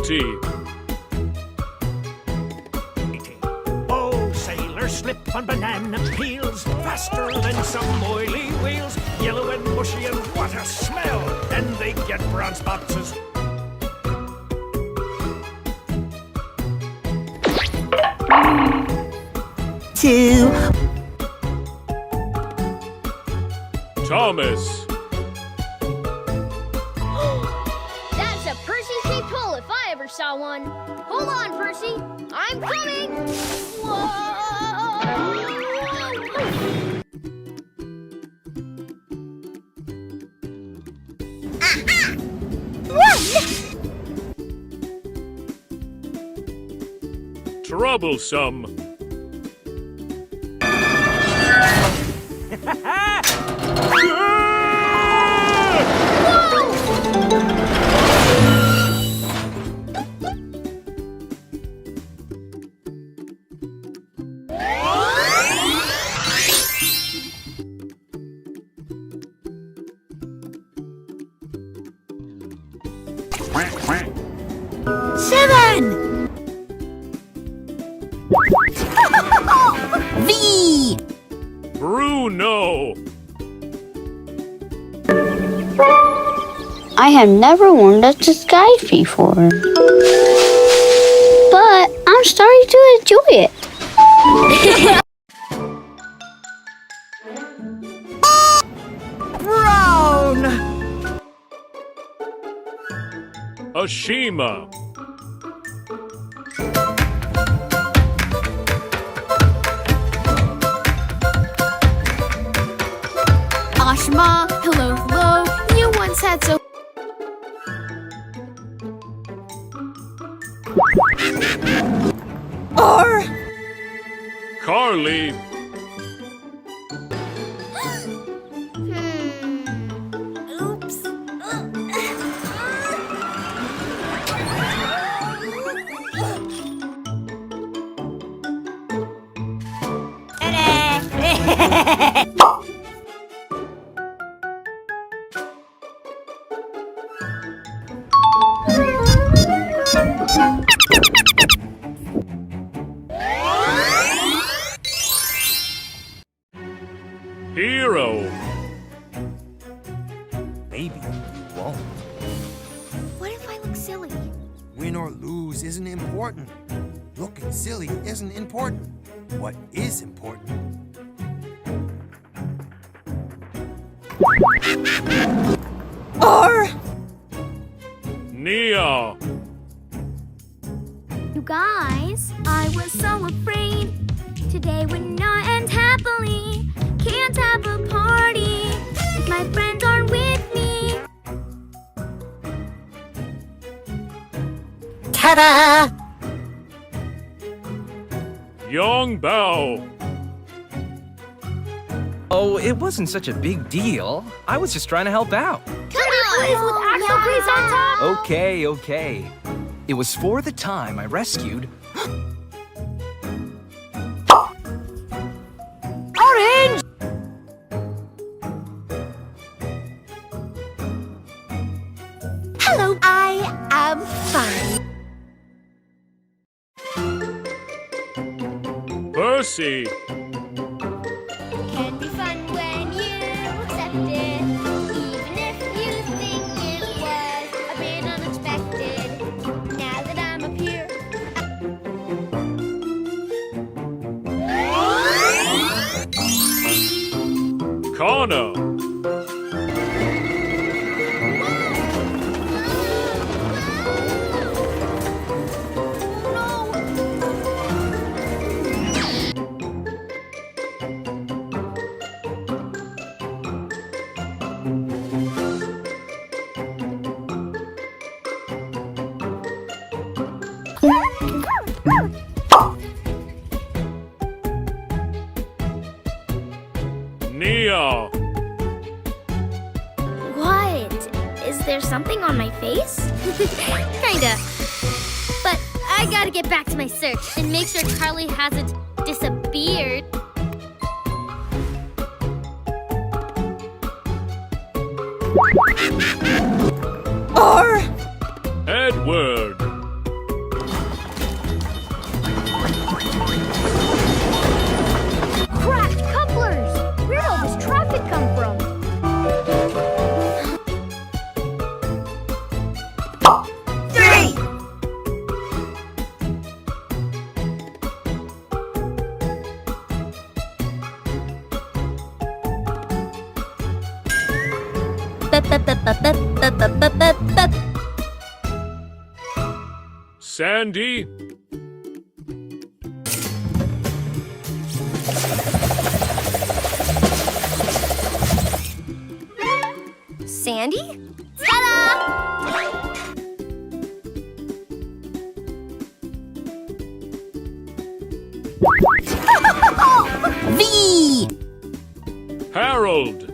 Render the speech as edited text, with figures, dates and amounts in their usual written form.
guilty. Oh, sailors slip on banana peels, faster than some oily wheels. Yellow and mushy and what a smell! Then they get brown spots. 2. Thomas. That's a Percy-shaped hole if I ever saw one. Hold on, Percy. I'm coming. Whoa! Troublesome. V. Bruno. I have never worn a disguise before, but I'm starting to enjoy it. Brown. Ashima. Ashma, hello, hello. You once had so. R. Carly. Oops. Hero. Maybe you won't. What if I look silly? Win or lose isn't important. Looking silly isn't important. What is important? R. Nia. You guys, I was so afraid. Today would not end happily. Can't have a party. My friends aren't with me. Ta-da. Young Bao. Oh, it wasn't such a big deal. I was just trying to help out. Come on! With actual grease on top! Okay, okay. It was for the time I rescued... Orange. Hello, I am fine. Percy. Can be fun when you accept it, even if you think it was a bit unexpected. Now that I'm up here, Connor. Nia. What? Is there something on my face? kinda. But I gotta get back to my search and make sure Carly hasn't disappeared. R. Edward. Sandy. Sandy? Ta-da! V. Harold.